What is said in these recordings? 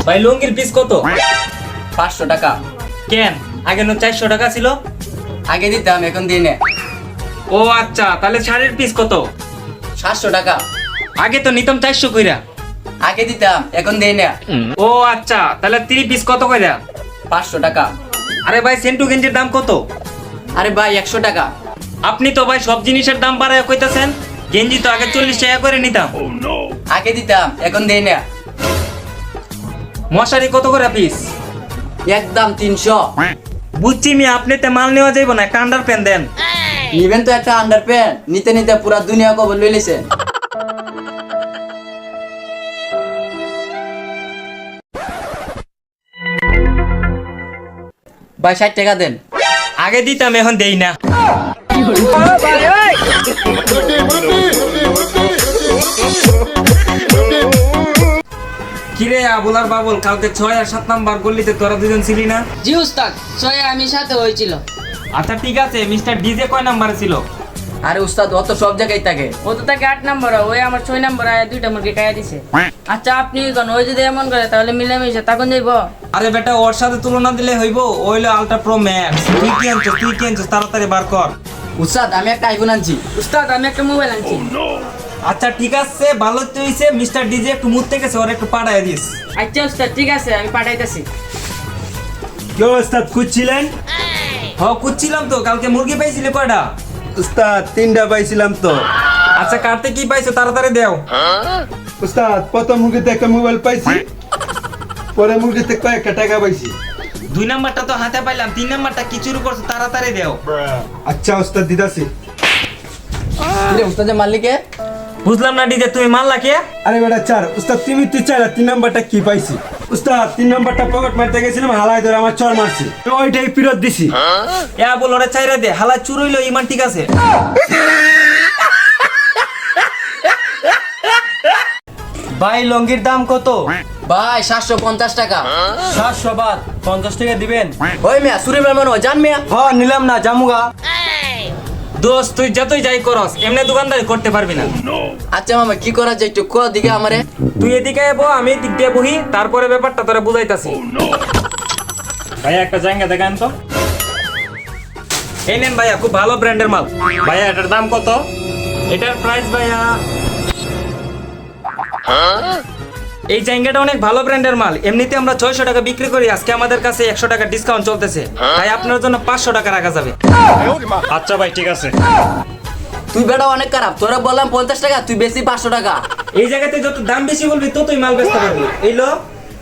ভাই লুঙ্গির পিস কত? 500 টাকা। কেন আগে 400 টাকা ছিল? আগে দিতাম, এখন দিই না। ও আচ্ছা, তাহলে শাড়ির পিস কত? 700 টাকা। আগে তো নিতাম 400 কইরা। আগে দিতাম, এখন দিই না। ও আচ্ছা, তাহলে 3 পিস কত কইরা? 500 টাকা। আরে ভাই সেন্টু গেঞ্জির দাম কত? আরে ভাই 100 টাকা। আপনি তো ভাই সব জিনিসের দাম বাড়ায় কইতাছেন। গেঞ্জি তো আগে 40 টাকা করে নিতাম। আগে দিতাম, এখন দিই না। মশারি কত করে পিস? একদম 300। বুঝছি মি, আপনিতে মাল নেওয়া যাইব না, একটা আন্ডার প্যান্ট দেন। নিবেন তো একটা আন্ডার প্যান্ট, নিতে নিতে পুরা দুনিয়া কবর লই লিছে। ভাই 60 টাকা দেন। আগে দিতাম, এখন দেই না। কিরে আবুল আর বাবুল, কালকে 6 আর 7 নাম্বার গল্লিতে তোরা দুজন ছিলি না? জি উস্তাদ, ছয় আমি সাথে হয়েছিল। আচ্ছা ঠিক আছে, মিস্টার ডিজে কয় নাম্বারে ছিল? আরে উস্তাদ, ও তো সব জায়গায় থাকে। ও তো তাকে 8 নম্বর, ওই আমার 6 নম্বর আয় 2টা মুরগি খাইয়া দিছে। আচ্ছা আপনি কোন, ওই যদি এমন করে তাহলে মিলেমিশে তখন যাইবো। আরে বেটা, ওর সাথে তুলনা দিলে হইব? ওইলো আলট্রা প্রো ম্যাক্স। তুই কি আনছিস তাড়াতাড়ি বার কর। উস্তাদ আমি একটা আইফোন আনছি। উস্তাদ আমি একটা মোবাইল আনছি। আচ্ছা ঠিক আছে, ভালো তো হইছে। মিস্টার ডিজে একটু মুততে গেছে, ওর একটু পাঠায় দিস। আচ্ছা উস্তাদ ঠিক আছে, আমি পাঠাইতেছি। কি ওস্তাদ খুঁজছিলেন? কুচ্ছিলাম তো। কালকে মুরগি পাইছিলে কয়টা? উস্তাদ 3টা পাইছিলাম তো। আচ্ছা কাটতে কি পাইছো তাড়াতাড়ি দেও। উস্তাদ প্রথম মুরগিতে একটা মোবাইল পাইছি, পরে মুরগিতে কয়েকটা টাকা পাইছি। 2 নাম্বারটা তো হাতে পাইলাম, 3 নাম্বারটা কি চুরি করছো তাড়াতাড়ি দেও। আচ্ছা উস্তাদ দিদাসি। কিরে উস্তাদ যে মালিকে? বুঝলাম না ডিজে, তুমি মারলা কে? আরে বেটা চার উস্তাদ, তুমি তুই চাইলা 3 নাম্বারটা কি পাইছি? উস্তাদ 3 নাম্বারটা পকেট মারতে গেছিলাম, হালাই ধরে আমার চর মারছি, ওইটাই ফেরত দিছি। বল ওরে চাইরা দে, হালা চুরইলো ইমান ঠিক আছে। ভাই লঙ্গির দাম কত? ভাই 750 টাকা। 700 বাদ 50 টাকা দিবেন। ওই মিয়া সুরে মনে হয়, জান মিয়া। নিলাম না, জামুগা। দোস্ত তুই যতই যাই করস, এমনি দোকানদারি করতে পারবি না। আচ্ছা মামা কি করা যায় একটু কো দিকে আমারে। তুই এদিকে এবো, আমি এদিক দিয়ে বহি, তারপরে ব্যাপারটা তোরা বুঝাইতাছি। ভাইয়া একটা জায়গা দেখান তো। এই নেন ভাইয়া, খুব ভালো ব্র্যান্ডের মাল। ভাইয়া এটার দাম কত? এটার প্রাইস ভাইয়া, এই জায়গাটা অনেক ভালো ব্র্যান্ডের মাল। এমনিতে আমরা 600 টাকা বিক্রি করি, আজকে আমাদের কাছে 100 টাকা ডিসকাউন্ট চলতেছে, তাই আপনার জন্য 500 টাকা রাখা যাবে। আচ্ছা ভাই ঠিক আছে। তুই বেটা অনেক খারাপ, তোরা বললাম 50 টাকা, তুই বেশি 500 টাকা। এই জায়গাতে যত দাম বেশি বলবি ততই মাল বেচতে পারবি। এই লো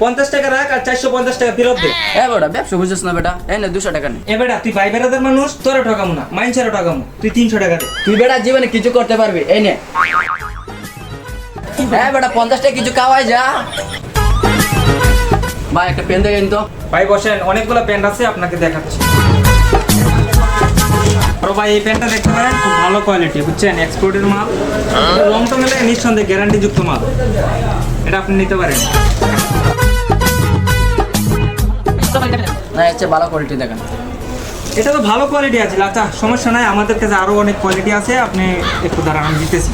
50 টাকা রাখ আর 450 টাকা ফেরত দে। বেটা ব্যবসা বুঝছিস না বেটা, এই নে 200 টাকা নে। এ বেটা তুই ভাই বেড়াদের মানুষ, তোরা ঠকামু না, মাইনছেরা ঠকামু। তুই 300 টাকা দে। তুই বেটা জীবনে কিছু করতে পারবি, এই নে। বেটা 50 টাকা কিছু খাওয়াই যা। ভাই একটা পেন দেখেন তো। ভাই বসেন, অনেকগুলো প্যান্ট আছে, আপনাকে দেখাচ্ছি। আর ভাই এই প্যান্টটা দেখতে পারেন, খুব ভালো কোয়ালিটি, বুঝছেন, এক্সপোর্টের মাল। রং তো মেলে নিঃসন্দেহে গ্যারান্টি যুক্ত মাল, এটা আপনি নিতে পারেন। না আচ্ছা ভালো কোয়ালিটি দেখেন। এটা তো ভালো কোয়ালিটি আছে। আচ্ছা সমস্যা নাই, আমাদের কাছে আরো অনেক কোয়ালিটি আছে, আপনি একটু দাঁড়ান, আমি দিতেছি।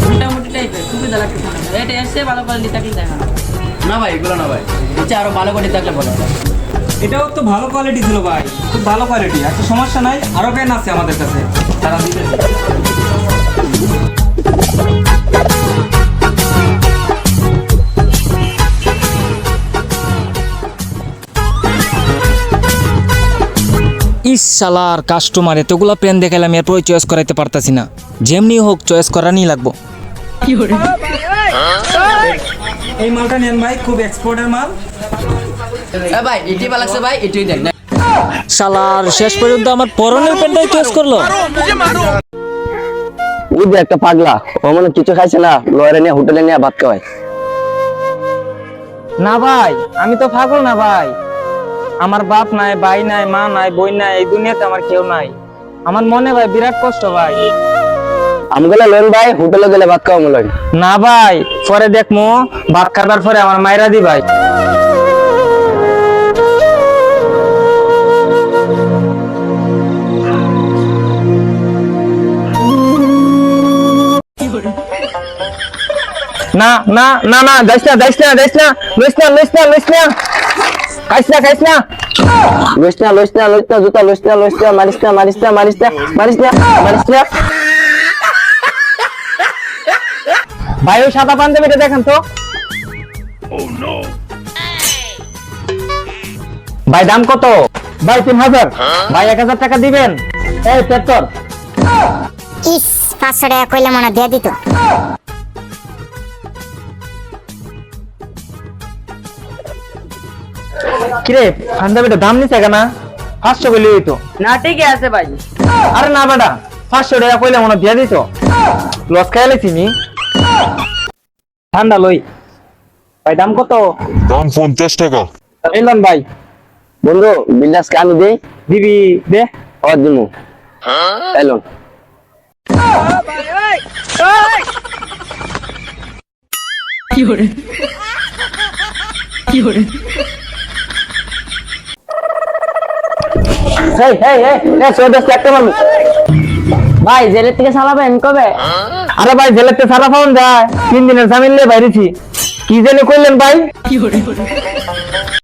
মোটামুটি টাইপের সুবিধা লাগছে। এটা এসে ভালো কোয়ালিটি থাকলে দেখা। না ভাই এগুলো না ভাই, আচ্ছা আরো ভালো কোয়ালিটি থাকলে বলো। এটাও তো ভালো কোয়ালিটি ছিল ভাই, খুব ভালো কোয়ালিটি। আচ্ছা সমস্যা নাই, আরো প্যান্ট আছে আমাদের কাছে, তারা দিতেছে। ইস শালার কাস্টমার, এতগুলা পেন দেখালাম, এরপর চয়েস করাইতে পারতাছি না। যেমনি হোক চয়েস করানি লাগবো। এই মালটা নেন ভাই, খুব এক্সপোর্টের মাল। এ ভাই ইটি ভালো লাগছে ভাই, ইটি দেন। শালার শেষ পর্যন্ত আমার পরনের প্যান্টটাই চয়েস করলো। ওই যে একটা পাগলা, ও মানে কিছু খাইছে না, লয়ারে নিয়ে হোটেলে নিয়ে ভাত খাওয়ায়। না ভাই, আমি তো পাগল না ভাই। আমার বাপ নাই, ভাই নাই, মা নাই, বোন নাই, এই দুনিয়াতে আমার কেউ নাই। আমার মনে ভাই বিরাট কষ্ট ভাই। আমগুলা লোন ভাই, হোটেলে গেলে ভাত খাওয়া মূল্য না ভাই, পরে দেখমু, ভাত খাবার পরে আমার মাইরা দি ভাই। না না না না যাইস না যাইস না যাইস না লইস না লইস না লইস না খাইস না খাইস না লইস না লইস না লইস না জুতা লইস না লইস না মারিস না মারিস না মারিস না মারিস না মারিস না ভাই ওই সাদা পাঞ্জাবিটা দেখেন তো ভাই দাম কত? ভাই 3000। ভাই 1000 টাকা দিবেন? এই পেট্রোল ইস 500 টাকা কইলে মনে দিয়ে দিত। কিরে পাঞ্জাবিটা দাম নিছে কেন? 500 কইলে হইতো। না ঠিকই আছে ভাই। আরে না বেটা 500 টাকা কইলে মনে দিয়ে দিত। লস খাইলে চিনি ঠান্ডা লই। ভাই দাম কত? দাম 50 টাকা। এলন ভাই বন্ধু বিল্ডাসকে আমি দেই দিবি দে। ও দিমু এলো হেই হেই হেই এ 110 একটা মারবো। ভাই জেলের থেকে চালাবেন কবে? আরে ভাই জেলেতে সারা পাউন যায় 3 দিনের জামিন নিয়ে বাইরেছি। কি জেলে কইলেন ভাই?